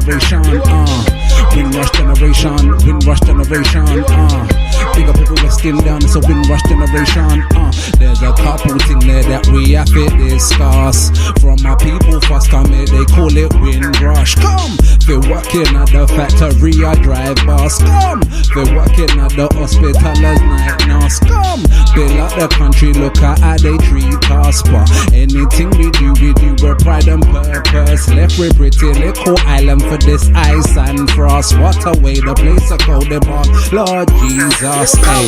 generation, Windrush generation, Windrush generation, big up every West Indian, it's a Windrush generation, there's a couple things there that we have to discuss. From my people first come here, they call it Windrush. Come, they working at the factory, I drive bus. Come, they working at the hospital as night nurse. Come, build up the country, look at how they treat us. But anything we do with pride and purpose. Left with pretty little island for this ice and frost. What a way the place I call them on, Lord Jesus. Hey,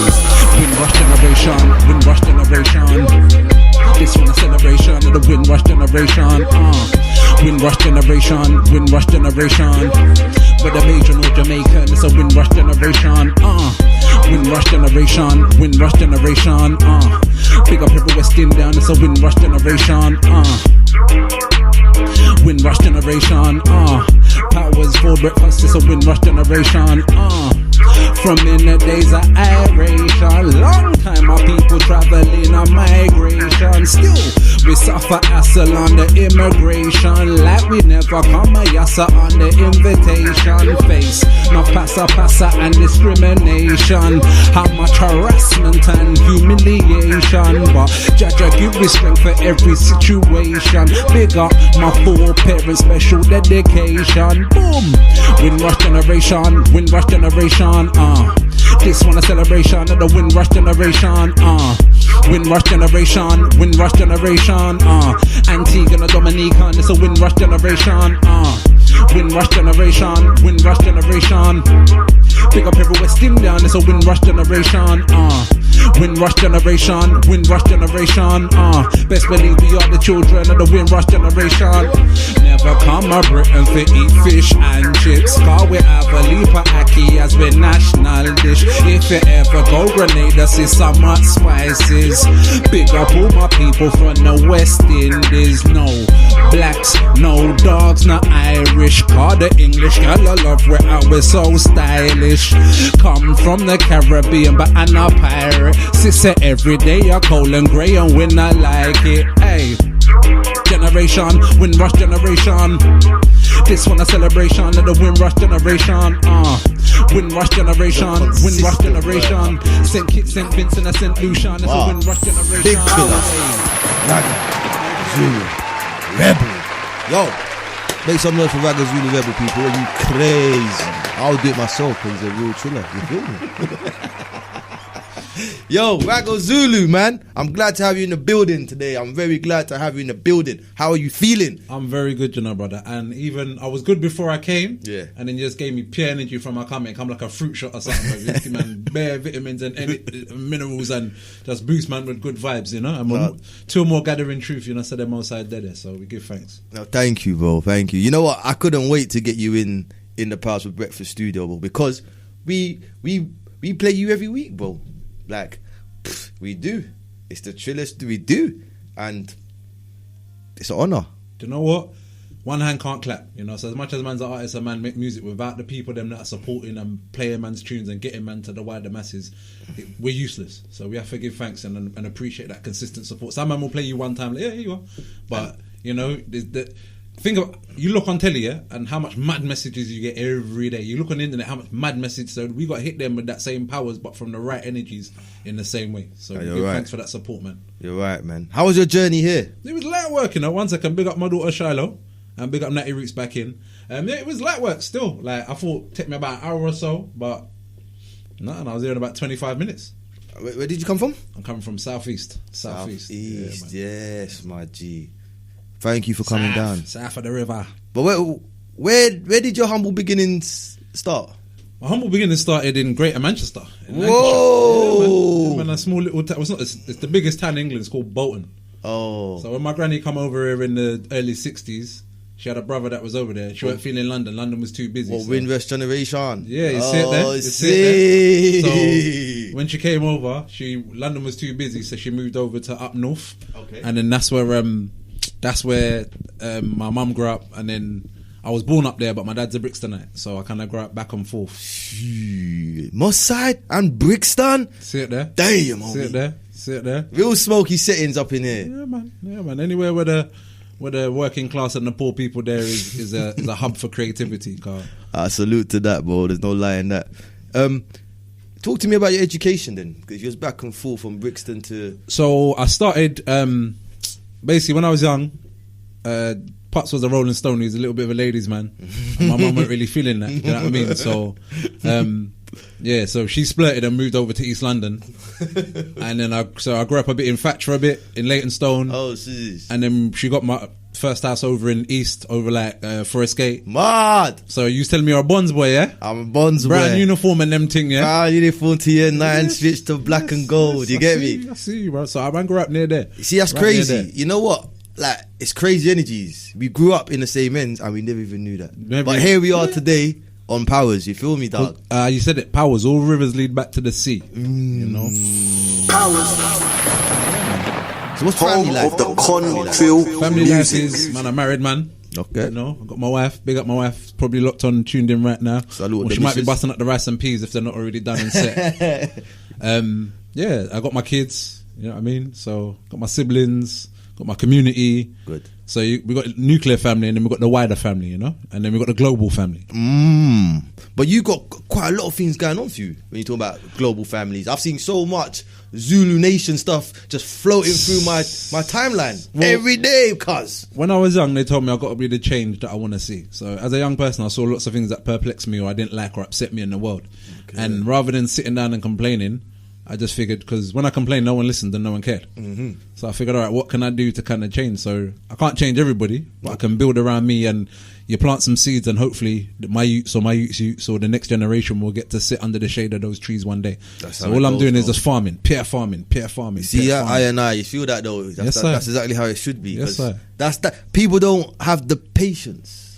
Windrush generation, Windrush generation. This one a celebration of the Windrush generation. Windrush generation, Windrush generation. Whether Bajan or Jamaican, it's a Windrush generation. Windrush generation, Windrush generation. Big up every West Indian, it's a Windrush generation. Windrush generation. Powers for breakfast, it's a Windrush generation. From in the days of iration, long time our people traveling on migration. Still, we suffer hassle on the immigration, like we never come a yassa on the invitation. Face no passa and discrimination. How much harassment and humiliation, but Jaja give me strength for every situation. Big up my four parents, special dedication. Boom, Windrush generation, Windrush generation. This one a celebration of the Windrush generation. Windrush generation, Windrush generation. Antigua and Dominican, it's a Windrush generation. Windrush generation, Windrush generation. Pick up every West Indian, it's a Windrush generation. Windrush generation, Windrush generation. Best believe we are the children of the Windrush generation. Never come a Britain for eat fish and chips, cause we have a leap of ackee as we national dish. If you ever go Grenada, see some hot spices. Big up all my people from the West Indies. No blacks, no dogs, no Irish, cause the English girl I love we're so stylish. Come from the Caribbean but I'm a pirate. Sister every day a cold and grey and when I like it. Hey, generation, Windrush generation. This one a celebration of the Windrush generation. Windrush generation, Windrush generation. St. Kitts, St. Vincent and St. Lucian. It's a Windrush generation. Big killer. Raggo Zulu Rebel. Yo, make some noise for Raggo Zulu Rebel, people. Are you crazy? I'll do it myself because he's a real chiller. You feel me? Yo, Raggo Zulu, man. I'm glad to have you in the building today. I'm very glad to have you in the building. How are you feeling? I'm very good, you know, brother. And even I was good before I came. Yeah. And then you just gave me pure energy from my coming. Come like a fruit shot or something. Man, bare vitamins and minerals and just boost man with good vibes, you know. And two more gathering truth, you know, so them outside there. So we give thanks. No, thank you, bro. Thank you. You know what? I couldn't wait to get you in the Powers with Breakfast studio, bro, because we play you every week, bro. Like, we do. It's the chillest we do. And it's an honour. Do you know what? One hand can't clap, you know. So as much as man's an artist and man make music, without the people them that are supporting and playing man's tunes and getting man to the wider masses, we're useless. So we have to give thanks and appreciate that consistent support. Some man will play you one time, like, yeah, here you are. But, you know, think of, you look on telly, yeah, and how much mad messages you get every day. You look on the internet, how much mad messages. So we got to hit them with that same powers, but from the right energies in the same way. So give thanks for that support, man. You're right, man. How was your journey here? It was light work, you know. One second, big up my daughter Shiloh and big up Natty Roots back in. Yeah, it was light work still. Like, I thought it'd take me about an hour or so, but no, and I was there in about 25 minutes. Where did you come from? I'm coming from Southeast. Southeast, yeah, yes, my G. Thank you for coming down. South of the river. But where did your humble beginnings start? My humble beginnings started in Greater Manchester. Whoa! Yeah, man, a small little town. It's the biggest town in England. It's called Bolton. Oh. So when my granny come over here in the early 60s, she had a brother that was over there. She weren't feeling London. London was too busy. What, Windrush generation? Yeah, you see it there? See. So when she came over, London was too busy, so she moved over to up north. Okay. And then that's where my mum grew up, and then I was born up there, but my dad's a Brixtonite, so I kind of grew up back and forth. Moss Side and Brixton? See it there? Damn, homie. See it there? Real smoky settings up in here. Yeah, man. Anywhere where where the working class and the poor people there is a hub for creativity. I salute to that, bro. There's no lie in that. Talk to me about your education then, because you was back and forth from Brixton to... So I started, basically when I was young, Pops was a Rolling Stone. He was a little bit of a ladies' man. And my mum wasn't really feeling that, you know what I mean? So, yeah, so she splurted and moved over to East London. And then I grew up a bit in Thatch for a bit, in Leytonstone. Oh, jeez. And then she got my first house over in East, over like Forest Gate. Mad! So you telling me you're a Bonds boy, yeah? I'm a Bonds boy. Brown uniform and them thing, yeah? Brown uniform to your 9 switch to black and gold, you get me? I see, bro. So I grew up near there. See, that's crazy. You know what? Like, it's crazy energies. We grew up in the same ends and we never even knew that. But here we are today on Powers, you feel me, dog? You said it, Powers. All rivers lead back to the sea. You know? Powers. So what's family life? Of the Confield Family life is, man, I'm married, man. Okay. You know, I got my wife, big up my wife, probably locked on, tuned in right now. Salute, or she might be busting up the rice and peas if they're not already done and set. Yeah, I got my kids, you know what I mean? So, got my siblings, got my community. Good. So we got a nuclear family and then we got the wider family, you know? And then we got the global family. But you got quite a lot of things going on for you when you talk about global families. I've seen so much Zulu Nation stuff just floating through my timeline every day, cuz. When I was young, they told me I got to be the change that I want to see. So as a young person, I saw lots of things that perplexed me or I didn't like or upset me in the world. Okay. And rather than sitting down and complaining, I just figured, because when I complained, no one listened and no one cared. So I figured, all right, what can I do to kind of change? So I can't change everybody, but I can build around me, and you plant some seeds and hopefully my youths or the next generation will get to sit under the shade of those trees one day. So all I'm doing is just farming, peer farming. See, I you feel that though? That's exactly how it should be. Yes, sir. That's that. People don't have the patience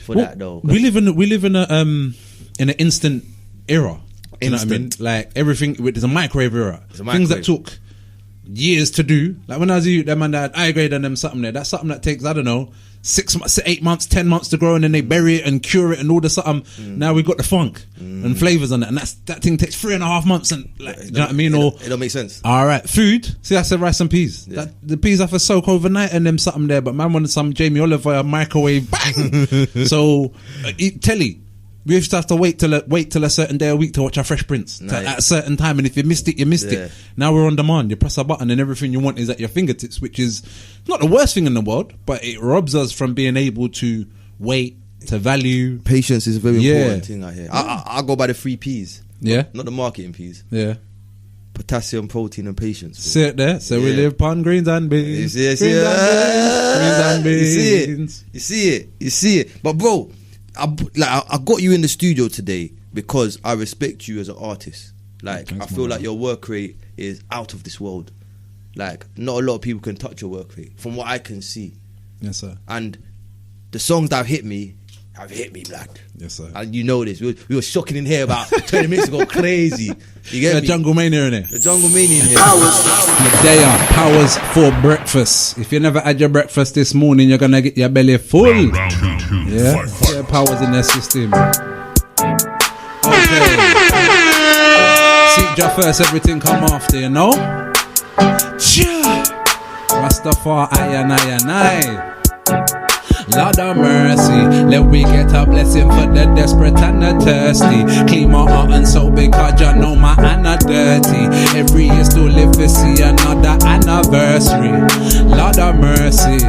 for that though. We live in an instant era. You know what I mean? Like everything, there's a microwave era. Things that took years to do. Like when I was a youth, them man that had high grade and them something there. That's something that takes, I don't know, 6 months, 8 months, 10 months to grow, and then they bury it and cure it and all the something. Now we've got the funk and flavors on it, and that thing takes 3.5 months. And like, you know what I mean? It don't make sense. All right, food. See, I said rice and peas. Yeah. The peas have to soak overnight and them something there. But man wanted some Jamie Oliver microwave, bang. So eat telly. We used to have to wait till a certain day a week to watch our Fresh Prince at a certain time, and if you missed it, you missed it. Now we're on demand. You press a button and everything you want is at your fingertips, which is not the worst thing in the world, but it robs us from being able to wait, to value. Patience is a very important thing out here. I go by the 3 Ps. Yeah. Not the marketing Ps. Yeah. Potassium, protein, and patience. See it there? So we live upon greens and beans. You see it. But bro, I got you in the studio today because I respect you as an artist. Like, thanks, I feel like your work rate is out of this world. Like, not a lot of people can touch your work rate, from what I can see. Yes, sir. And the songs that have hit me, black. Yes, sir. And you know this. We were shocking in here about 20 minutes ago. Crazy. You get me? Jungle Mania in here. The Jungle Mania in here. Powers for breakfast. If you never had your breakfast this morning, you're going to get your belly full. Yeah? Yeah, Powers in the system. Okay. Seek your first, everything come after, you know? Rastafari, I. Lord of mercy, let we get a blessing for the desperate and the thirsty. Clean my heart and soul because you know my hand are dirty. Every year still live to see another anniversary. Lord of mercy,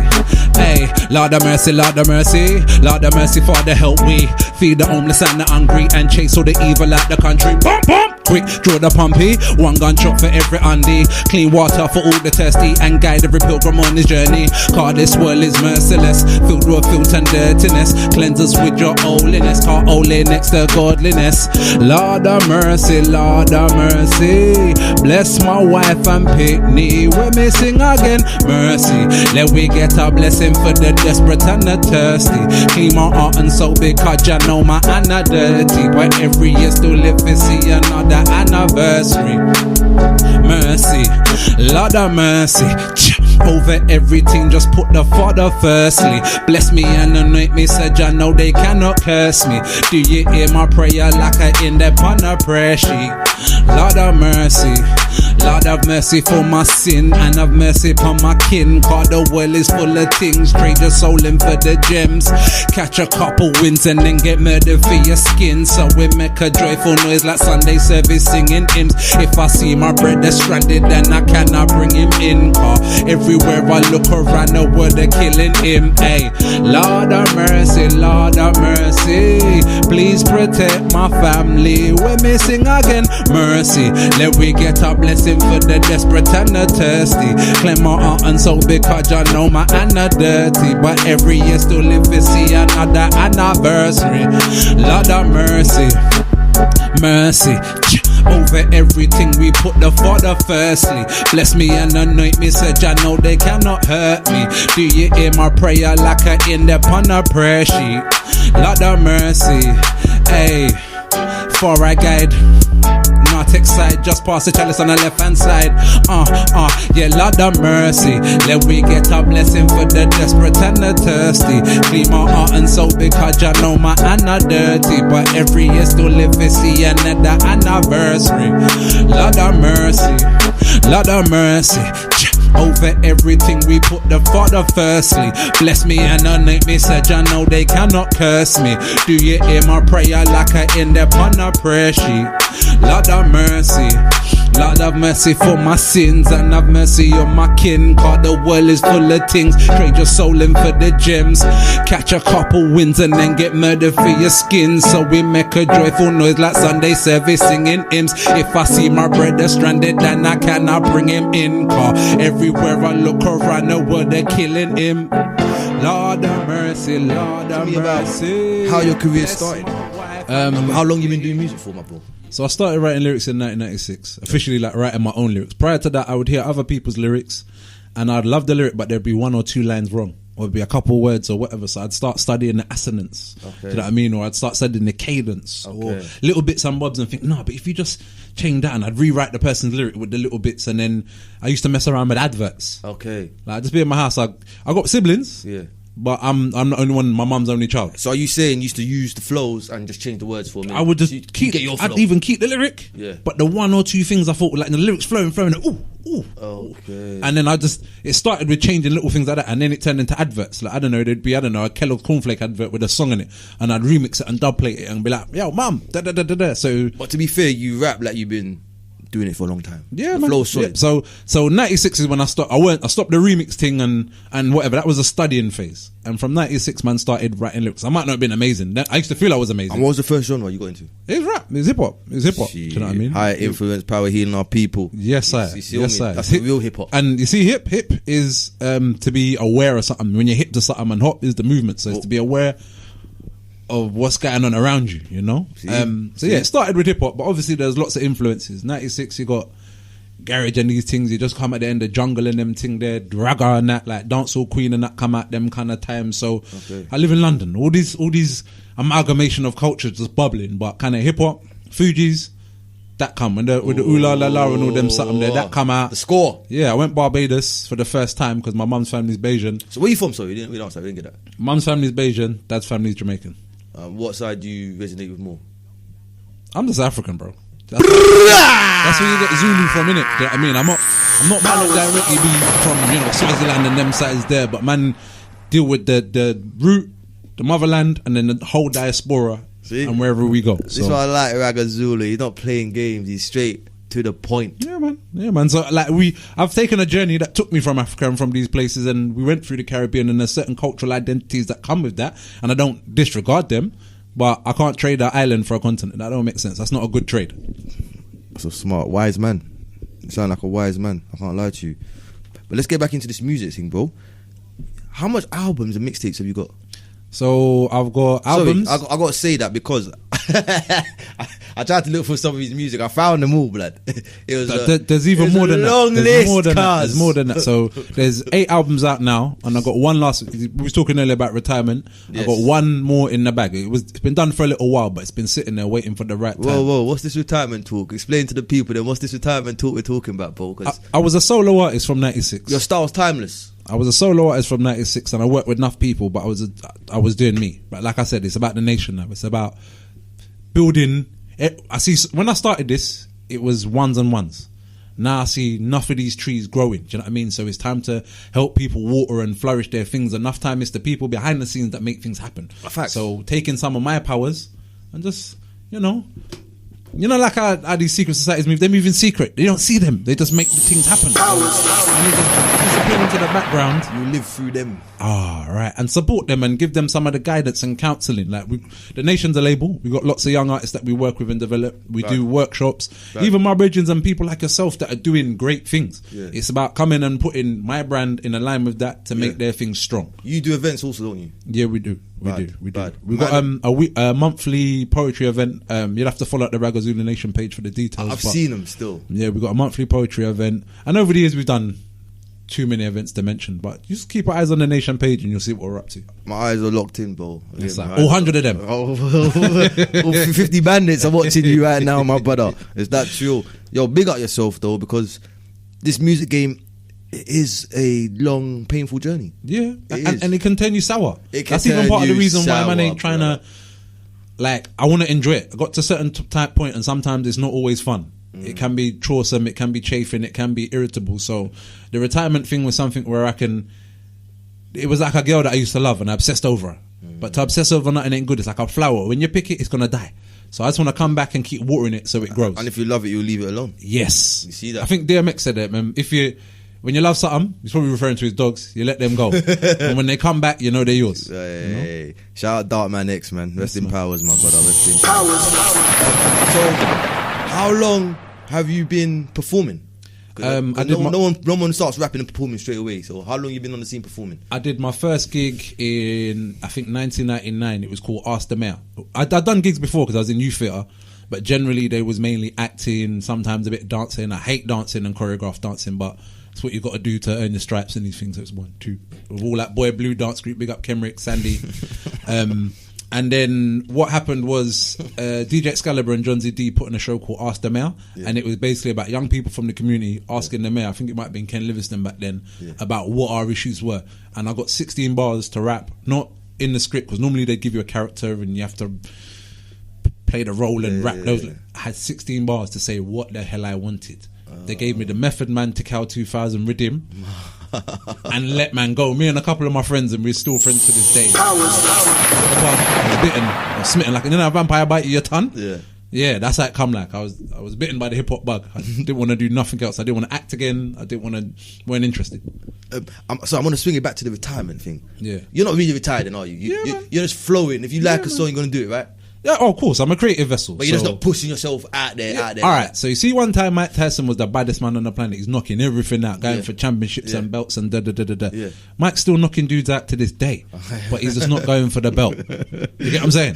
hey, Lord of mercy, Lord of mercy, Lord of mercy for the help we feed the homeless and the hungry and chase all the evil out the country. Bump, bump. Quick, draw the pumpy, 1 gunshot for every Andy. Clean water for all the thirsty and guide every pilgrim on his journey. Cause this world is merciless, filled with filth and dirtiness. Cleanse us with your holiness, cause holy next to godliness. Lord of mercy, Lord of mercy. Bless my wife and Pitney, we're missing again. Mercy, let we get a blessing for the desperate and the thirsty. Clean my heart and soul because you know my hand are dirty. But every year still live to see another anniversary. Mercy, Lord of mercy. Over everything, just put the Father firstly. Bless me and anoint me, said I know they cannot curse me. Do you hear my prayer like I in there on a prayer sheet? Lord of mercy, Lord have mercy for my sin, and have mercy upon my kin. Cause the world is full of things, trade your soul in for the gems. Catch a couple wins and then get murdered for your skin. So we make a joyful noise like Sunday service singing hymns. If I see my brother stranded, then I cannot bring him in. Cause everywhere I look around the world they're killing him. Hey, Lord of mercy, Lord of mercy, please protect my family. We're missing again. Mercy, let we get a blessing for the desperate and the thirsty. Claim my heart and soul because I know my hand are dirty. But every year still live to see another anniversary. Lord of mercy, mercy over everything we put the Father firstly. Bless me and anoint me, said I know they cannot hurt me. Do you hear my prayer like a in the upon a prayer sheet? Lord of mercy, hey, for I guide North side, just past the chalice on the left hand side. Yeah, Lord of mercy, let we get a blessing for the desperate and the thirsty. Clean my heart and soul because I know my hand are dirty. But every year still live to see another anniversary. Lord of mercy, Lord of mercy, over everything we put the Father firstly. Bless me and anoint me, said I know they cannot curse me. Do you hear my prayer like a in the upon a prayer sheet? Lord of mercy, Lord have mercy for my sins, and have mercy on my kin. Cause the world is full of things, trade your soul in for the gems. Catch a couple wins and then get murdered for your skin. So we make a joyful noise like Sunday service singing hymns. If I see my brother stranded, then I cannot bring him in. Cause everywhere I look around the world they're killing him. Lord of mercy, Lord of mercy. How your career started? How long you been doing music for, my bro? So I started writing lyrics in 1996, officially like writing my own lyrics. Prior to that, I would hear other people's lyrics and I'd love the lyric, but there'd be one or two lines wrong, or it'd be a couple words or whatever. So I'd start studying the assonance, do you know what I mean? Or I'd start studying the cadence or little bits and bobs and think, no, but if you just change that, and I'd rewrite the person's lyric with the little bits. And then I used to mess around with adverts. Like I'd just be in my house. I got siblings. Yeah. But I'm the only one, my mum's only child. So are you saying you used to use the flows and just change the words for me? I would just keep your flow. I'd even keep the lyric. Yeah. But the one or two things I thought, like the lyrics flowing, ooh. And then it started with changing little things like that, and then it turned into adverts. Like, there'd be, a Kellogg's cornflake advert with a song in it, and I'd remix it and dubplate it and be like, yo, mum, da-da-da-da-da. So, but to be fair, you rap like you've been doing it for a long time. Yeah, the flow solid. Yeah. So 96 is when I stopped. I stopped the remix thing and whatever. That was a studying phase. And from 96, man, started writing lyrics. I might not have been amazing. I used to feel I was amazing. And what was the first genre you got into? It was rap. It was hip hop. Do you know what I mean? High influence, power healing our people. Yes, sir. Yes, sir. That's the real hip hop. And you see, hip is to be aware of something. When you're hip to something, and hop is the movement. So it's to be aware of what's going on around you, you know. It started with hip hop, but obviously there's lots of influences. 96, you got garage and these things. You just come at the end of jungle and them thing there, Ragga and that, like dancehall queen and that come at them kind of times. So I live in London. All these amalgamation of cultures just bubbling, but kind of hip hop, Fugees, that come with the ooh la la la and all them something there. That come out. The score. Yeah, I went Barbados for the first time because my mum's family's Bajan. So where you from? Sorry, we didn't get that. Mum's family's Bajan, dad's family's Jamaican. What side do you resonate with more? I'm just African, bro. That's where you get Zulu from, innit? Do you know what I mean? I'm not man not directly be from, Swaziland and them sides there, but man deal with the root, the motherland, and then the whole diaspora. See? And wherever we go. This is what I like Raggo Zulu. He's not playing games, he's straight to the point. Yeah, man. So like I've taken a journey that took me from Africa and from these places, and we went through the Caribbean, and there's certain cultural identities that come with that, and I don't disregard them, but I can't trade an island for a continent. That don't make sense. That's not a good trade. So smart, wise man. You sound like a wise man. I can't lie to you. But let's get back into this music thing, bro. How much albums and mixtapes have you got? So I've got albums. Sorry, I got to say that because I tried to look for some of his music. I found them all, blood. It was there's even more than that. There's more than that. So there's 8 albums out now, and I got one last. We was talking earlier about retirement. Yes. I got one more in the bag. It's been done for a little while, but it's been sitting there waiting for the right time. Whoa! What's this retirement talk? Explain to the people then. What's this retirement talk we're talking about, bro? I was a solo artist from 96. Your style's timeless. I was a solo artist from 96, and I worked with enough people, but I was doing me. But like I said, it's about the nation now. It's about building. I see when I started this, it was ones and ones. Now I see enough of these trees growing. Do you know what I mean? So it's time to help people water and flourish their things. Enough time it's the people behind the scenes that make things happen. Facts. So taking some of my powers and just, like how these secret societies move. They move in secret. They don't see them. They just make the things happen. And they just disappear into the background. You live through them. Right. And support them and give them some of the guidance and counselling. Like the Nation's a label. We've got lots of young artists that we work with and develop. We do workshops. Even my brethren and people like yourself that are doing great things. Yeah. It's about coming and putting my brand in line with that to make their things strong. You do events also, don't you? Yeah, we do. We do. We've got a monthly poetry event. You'll have to follow up the Raggo Zulu Nation page for the details. I've seen them still. Yeah, we've got a monthly poetry event. And over the years we've done too many events to mention, but just keep your eyes on the Nation page and you'll see what we're up to. My eyes are locked in, bro. It's like all 100 of them. All 50 bandits are watching you right now, my brother. Is that true? Yo, big up yourself though, because this music game is a long, painful journey. Yeah, and it can turn you sour. That's even part of the reason why man ain't trying to. Like, I want to enjoy it. I got to a certain type point, and sometimes it's not always fun. It can be troublesome, it can be chafing, it can be irritable. So the retirement thing was something where it was like a girl that I used to love and I obsessed over her. But to obsess over nothing ain't good. It's like a flower. When you pick it, it's going to die. So I just want to come back and keep watering it so it grows. And if you love it, you'll leave it alone. Yes. You see that? I think DMX said it, man. When you love something, he's probably referring to his dogs, you let them go. And when they come back, you know they're yours. Hey. Shout out Darkman X, man. Rest in powers, my brother. Rest in powers. So, how long have you been performing? No one starts rapping and performing straight away. So how long you been on the scene performing? I did my first gig in, I think, 1999. It was called Ask the Mayor. I'd done gigs before because I was in youth theatre, but generally they was mainly acting, sometimes a bit dancing. I hate dancing and choreographed dancing, but it's what you got to do to earn your stripes and these things. So it's 1, 2. With all that Boy Blue dance group, big up Kenrick, Sandy. And then what happened was DJ Excalibur and John Z D put on a show called Ask the Mayor, and it was basically about young people from the community asking the mayor, I think it might have been Ken Livingston back then, about what our issues were. And I got 16 bars to rap, not in the script, because normally they give you a character and you have to play the role and rap those. I had 16 bars to say what the hell I wanted. They gave me the Method Man to Cal 2000 rhythm and let man go. Me and a couple of my friends, and we're still friends to this day. I was bitten, I was smitten like, a vampire bite your tongue. Yeah, that's how it come like. I was bitten by the hip hop bug. I didn't want to do nothing else. I didn't want to act again. Weren't interested. So I'm going to swing it back to the retirement thing. Yeah, you're not really retired, then, are you? You're just flowing. If you like a song, you're going to do it, right? Yeah, of course. I'm a creative vessel. But you're just not pushing yourself out there. Alright, so you see one time Mike Tyson was the baddest man on the planet. He's knocking everything out, going for championships and belts and da-da-da-da-da. Mike's still knocking dudes out to this day, but he's just not going for the belt. You get what I'm saying?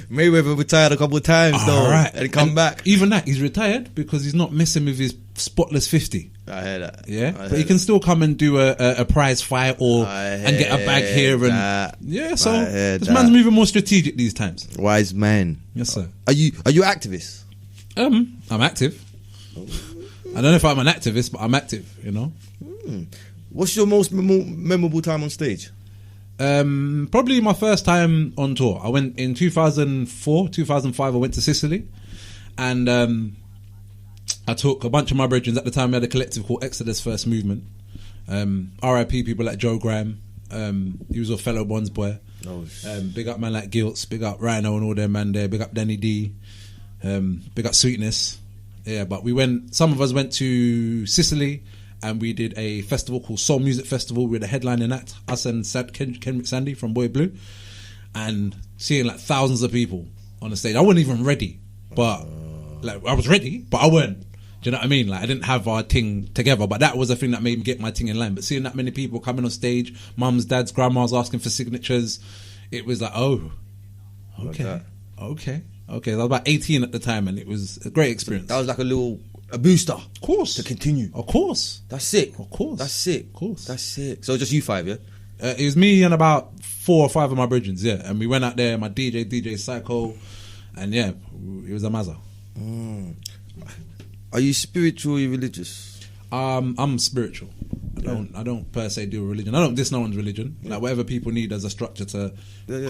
Mayweather retired a couple of times though, and come back. Even that, he's retired because he's not messing with his spotless 50. I hear that. Yeah, but he can still come and do a prize fight and get a bag here and so this man's moving more strategic these times. Wise man. Yes, sir. Are you activist? I'm active. I don't know if I'm an activist, but I'm active. What's your most memorable time on stage? Probably my first time on tour. I went in 2004, 2005. I went to Sicily, and I took a bunch of my brethren. At the time we had a collective called Exodus First Movement. RIP people like Joe Graham. He was a fellow Bonds boy. Big up man like Gilts, big up Rhino and all them man there, big up Danny D, big up Sweetness. Yeah, but some of us went to Sicily and we did a festival called Soul Music Festival. We were the headlining act, us and Kenrick Sandy from Boy Blue, and seeing like thousands of people on the stage. I wasn't even ready, but like I was ready, but I weren't. Do you know what I mean? Like I didn't have our thing together, but that was the thing that made me get my thing in line. But seeing that many people coming on stage, mums, dads, grandmas asking for signatures, it was like, oh, okay. I was about 18 at the time, and it was a great experience. That was like a booster, of course, to continue. Of course, that's sick. Of course, that's sick. Of course, that's sick. So just you 5, yeah? It was me and about 4 or 5 of my brethren, yeah. And we went out there. My DJ Psycho, and yeah, it was a mazza. Are you spiritual or are you religious? I'm spiritual. I don't per se do a religion. I don't diss no one's religion. Like whatever people need as a structure to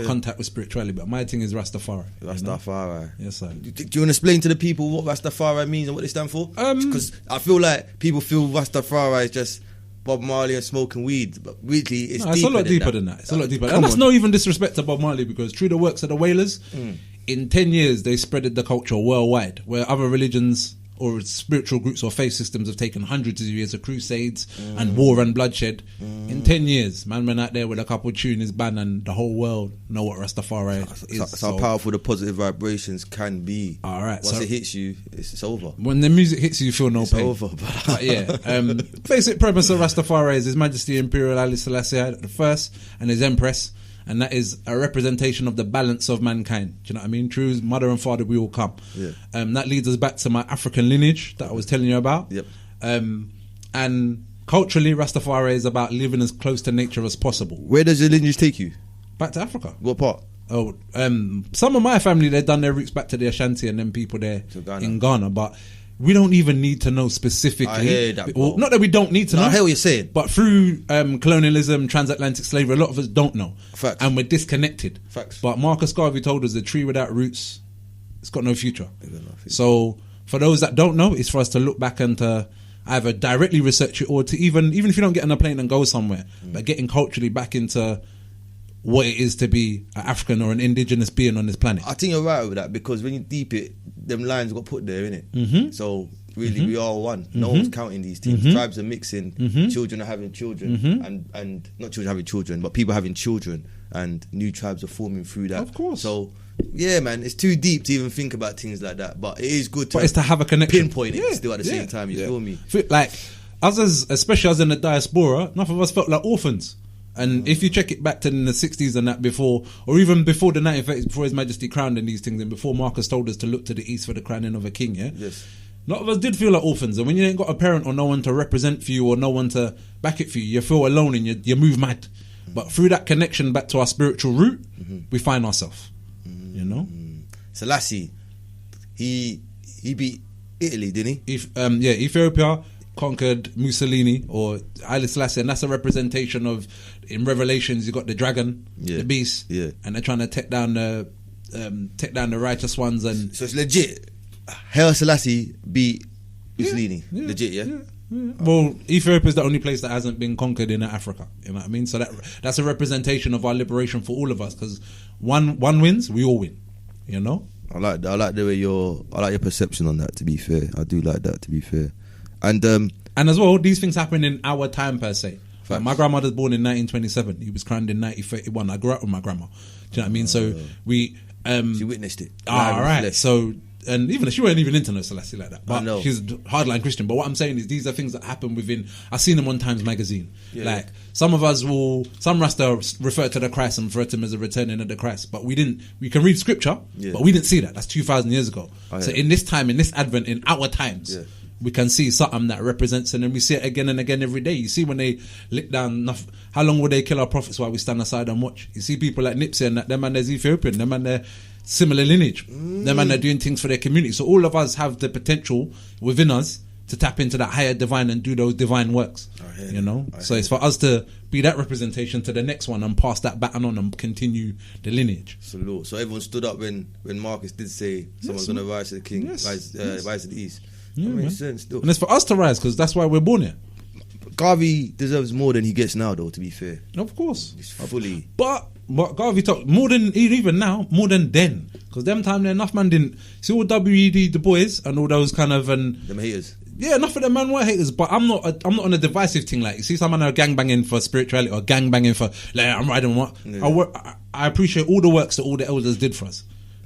contact with spirituality. But my thing is Rastafari. Rastafari. Yes, sir. Do you want to explain to the people what Rastafari means and what they stand for? Because I feel like people feel Rastafari is just Bob Marley and smoking weed, but really it's a lot deeper than that. It's a lot deeper. And that's no even disrespect to Bob Marley, because through the works of the Wailers, in 10 years they spreaded the culture worldwide, where other religions or spiritual groups or faith systems have taken hundreds of years of crusades and war and bloodshed. In 10 years, man went out there with a couple of tunes banned, and the whole world know what Rastafari is. That's how powerful the positive vibrations can be. All right, once it hits you, it's over. When the music hits you, you feel no it's pain. Over, but yeah, basic premise of Rastafari is His Majesty Imperial Haile Selassie I and his Empress. And that is a representation of the balance of mankind. Do you know what I mean? True mother and father, we all come. Yeah. That leads us back to my African lineage that I was telling you about. Yep. And culturally, Rastafari is about living as close to nature as possible. Where does your lineage take you? Back to Africa. What part? Oh, some of my family, they've done their roots back to the Ashanti and then people there in Ghana. But we don't even need to know specifically. I hear that, well, not that we don't need to know. I hear what you're saying. But through colonialism, transatlantic slavery, a lot of us don't know. Facts. And we're disconnected. Facts. But Marcus Garvey told us the tree without roots, it's got no future. So for those that don't know, it's for us to look back and to either directly research it, or to even if you don't get on a plane and go somewhere, but getting culturally back into what it is to be an African or an indigenous being on this planet. I think you're right with that, because when you deep it, them lines got put there, innit? So really, we are one. No one's counting these things. Tribes are mixing. Children are having children, and not children having children, but people having children, and new tribes are forming through that. Of course. So yeah, man, it's too deep to even think about things like that. But it is good to, it's to have a connection, pinpoint it still at the same time. You feel me? Like us, especially us in the diaspora, enough of us felt like orphans. And if you check it back to in the 60s and that before, or even before the 1930s, before His Majesty crowned and these things, and before Marcus told us to look to the east for the crowning of a king, yes. A lot of us did feel like orphans. And when you ain't got a parent or no one to represent for you or no one to back it for you, you feel alone and you move mad. But through that connection back to our spiritual root, we find ourselves, you know? Selassie, he beat Italy, didn't he? Ethiopia conquered Mussolini or Haile Selassie, and that's a representation of, in Revelations, you got the dragon, the beast, and they're trying to take down the righteous ones. And so it's legit. Haile Selassie beat Mussolini. Legit, Well, Ethiopia is the only place that hasn't been conquered in Africa. You know what I mean? So that's a representation of our liberation for all of us, because one wins, we all win. You know. I like the way I like your perception on that. To be fair, I do like that. To be fair. And as well, these things happen in our time per se. Like my grandmother's born in 1927. He was crowned in 1931. I grew up with my grandma. Do you know what I mean? So we she witnessed it. All right. So, and even she weren't even into no Selassie like that. But she's hardline Christian. But what I'm saying is, these are things that happen within. I've seen them on Times Magazine. Like some of us some Rasta refer to the Christ and refer to him as a returning of the Christ. But we didn't. We can read scripture, but we didn't see that. That's 2,000 years ago. So in this time, in this Advent, in our times. We can see something that represents, and then we see it again and again every day. You see when they lick down, how long will they kill our prophets while we stand aside and watch? You see people like Nipsey and that, them and there's Ethiopian, them and their similar lineage, them and they're doing things for their community. So all of us have the potential within us to tap into that higher divine and do those divine works. You know, so it's for us to be that representation to the next one and pass that baton on and continue the lineage. Salute. So everyone stood up when Marcus did say someone's going to rise to the king, rise to the east. That makes sense. Still. And it's for us to rise, because that's why we're born here. Garvey deserves more than he gets now, though, to be fair. Of course. He's fully. But Garvey talk more than even now, more than then. Because them time there, enough man didn't see all WED, the boys, and all those kind of them haters. Yeah, enough of them man were haters, but I'm not on a divisive thing. Like, you see some man are gangbanging for spirituality or gangbanging for like I'm riding what. I appreciate all the works that all the elders did for us.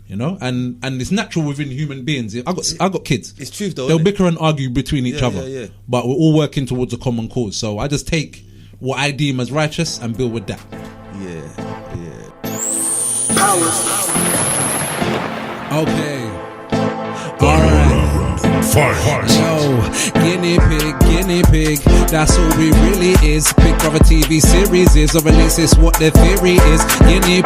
You know, and it's natural within human beings. I got kids. It's truth though. They'll bicker and argue between each other. But we're all working towards a common cause. So I just take what I deem as righteous and build with that. Okay. Alright. Yo, guinea pig, that's all we really is. Big Brother TV series is, or at least it's what the theory is. Guinea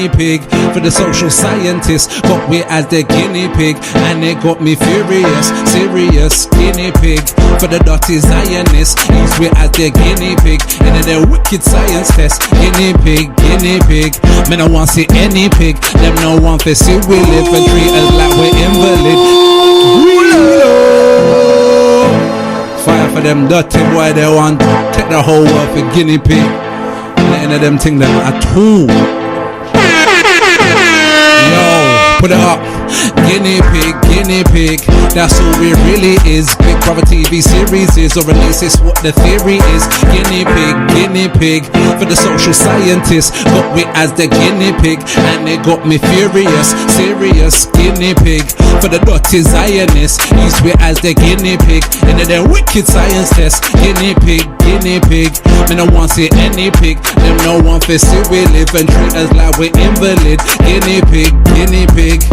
pig, for the social scientists, got me as the guinea pig, and it got me furious, serious. Guinea pig, for the dirty Zionists, use me as the guinea pig, in their wicked science test. Guinea pig, man I want see any pig, them no one for see we live and treat us like we're invalid. Fire for them dirty boy, they want take the whole world for guinea pig. Letting of them think that at all. Yo, put it up. Guinea pig, that's all it really is. Big Brother TV series is, or at least it's what the theory is. Guinea pig, for the social scientists, got me as the guinea pig, and they got me furious, serious. Guinea pig, for the dirty Zionists, use me as the guinea pig, and then wicked science test. Guinea pig, man I want see any pig, them no one for see we live and treat us like we're invalid. Guinea pig,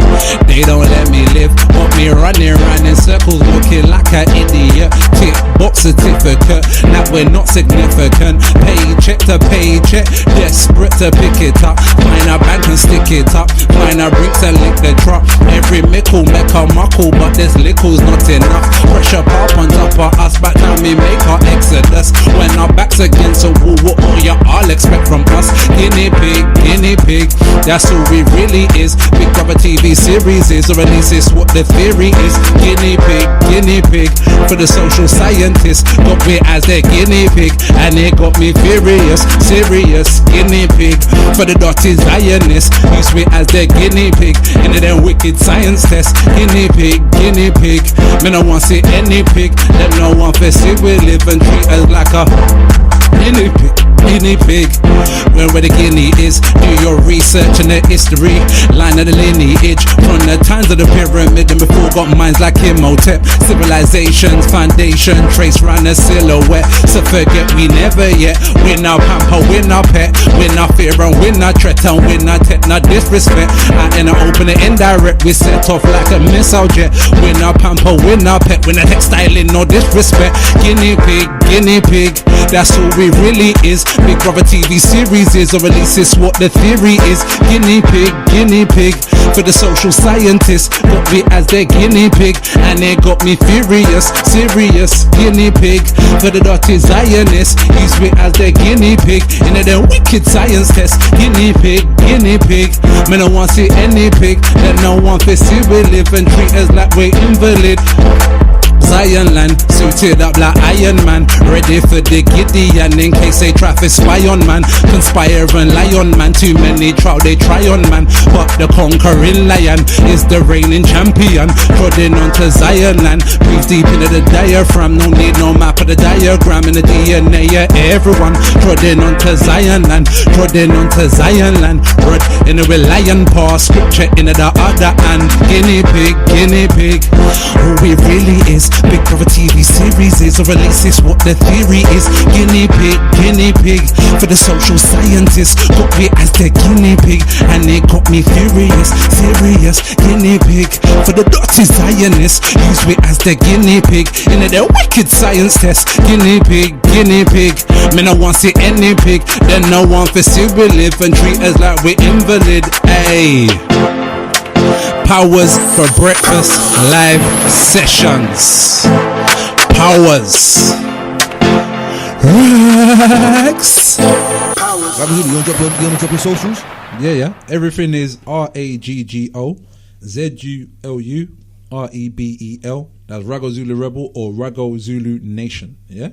they don't let me live, got me running round in circles, looking like an idiot. Tick box certificate, now we're not significant. Paycheck to paycheck, desperate to pick it up. Find a bank and stick it up, find a bricks and lick the truck. Every mickle make a muckle, but this lickle's not enough. Pressure pop on top of us, back time we make our exodus. When our backs against a wall, what all you all expect from us? Guinea pig, that's all we really is. Big Brother TV series is, or at least it's what the theory is. Guinea pig, for the social scientists, got me as their guinea pig, and it got me furious, serious. Guinea pig, for the dirty Zionists, use me as their guinea pig, in their wicked science test. Guinea pig, man I want see any pig, them no one for see we live and treat us like a guinea pig. Where the guinea is, do your research and the history, line of the lineage, from the times of the pyramid and before got minds like Imhotep. Civilization's foundation trace round a silhouette, so forget we never yet. Win our pamper, win our pet, win our fear and win our threat, and win our tech, not disrespect. Out in the open and indirect, we set off like a missile jet. Win our pamper, win our pet, win our textiling, no disrespect. Guinea pig, that's all we really is. Big Brother TV series is, or at least it's what the theory is. Guinea pig, for the social scientists, got me as their guinea pig, and they got me furious, serious. Guinea pig, for the dirty Zionists, use me as their guinea pig, in their wicked science test. Guinea pig, man I want see any pig, that no one for see we live and treat us like we're invalid. Zion land, suited up like Iron Man, ready for the Gideon in case they try to spy on man, conspire and lie on man. Too many trial they try on man, but the conquering lion is the reigning champion. Trodden onto Zion land, breathe deep into the diaphragm, no need no map of the diagram in the DNA of everyone. Trodden onto Zion land, rod in the lion paw, scripture in the other hand. Guinea pig, who we really is. Big Brother TV series is, or at least it's what the theory is. Guinea pig, for the social scientists, got me as their guinea pig, and they got me furious, serious. Guinea pig, for the dirty Zionists, use me as their guinea pig, in their wicked science test. Guinea pig, man I want see any pig, then no one for see we live and treat us like we're invalid. Ayy, Powers for breakfast live sessions. Powers. Rex. Raggo Zulu, you wanna drop your socials? Yeah. Everything is Raggo Zulu. That's Raggo Zulu Rebel or Raggo Zulu Nation. Yeah.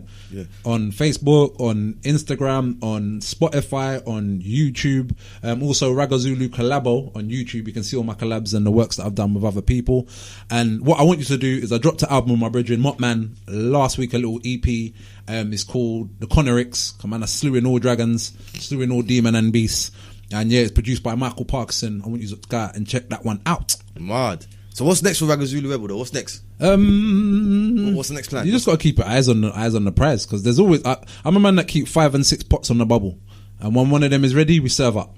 On Facebook, on Instagram, on Spotify, on YouTube. Also Raggo Zulu Collabo on YouTube. You can see all my collabs and the works that I've done with other people. And what I want you to do is I dropped an album with my brethren Motman last week, a little EP. It's called The Connerix. Come on, slewing all dragons, slewing all demon and beasts. And yeah, it's produced by Michael Parkinson. I want you to go out and check that one out. Mad. So what's next for Raggo Zulu Rebel though? What's next? What's the next plan? You just got to keep your eyes on the prize, because there's always I'm a man that keep 5 and 6 pots on the bubble, and when one of them is ready, we serve up.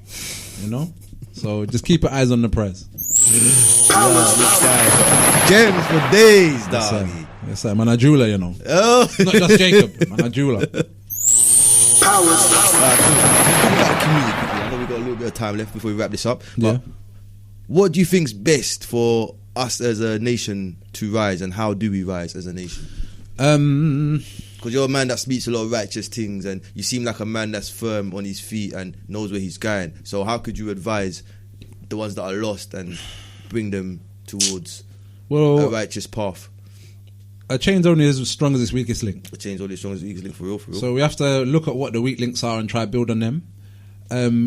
You know, so just keep your eyes on the prize. This guy. Gems for days, dog. Yes, sir. Man, a jeweler, you know. Oh. Not just Jacob, man, a jeweler. Alright, cool. Let's talk about the community. I know we've got a little bit of time left before we wrap this up. But Yeah. what do you think's best for us as a nation to rise, and how do we rise as a nation? Because you're a man that speaks a lot of righteous things, and you seem like a man that's firm on his feet and knows where he's going. So how could you advise the ones that are lost and bring them towards a righteous path? A chain's only as strong as its weakest link. A chain's only as strong as the weakest link, for real, for real. So we have to look at what the weak links are and try to build on them.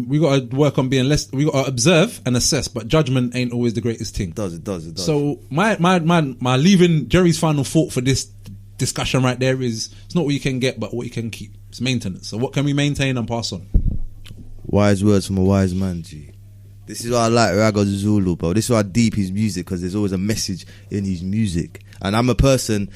We got to work on being less. We got to observe and assess, but judgment ain't always the greatest thing. It does. So my leaving Jerry's final thought for this discussion right there is, it's not what you can get, but what you can keep. It's maintenance. So what can we maintain and pass on? Wise words from a wise man, G. This is why I like Raggo Zulu, bro. This is why I deep his music, because there's always a message in his music. And I'm a person,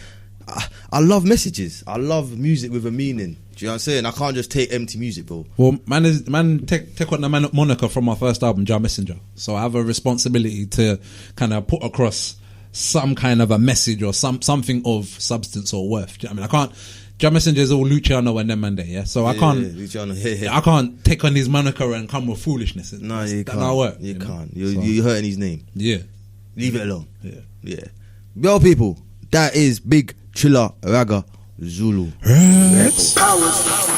I love messages. I love music with a meaning. Do you know what I'm saying? I can't just take empty music, bro. Well, take on the moniker from my first album, Jah Messenger. So I have a responsibility to kind of put across some kind of a message or something of substance or worth. Do you know what I mean? I can't. Jah Messenger is all Luciano and them and there, yeah. So I can't. Luciano, I can't take on his moniker and come with foolishness. No, you can't. Not work, you know? can't. You're hurting his name. Yeah. Leave it alone. Yeah. Yo, people, that is Big Chiller Raggo Zulu. Powers.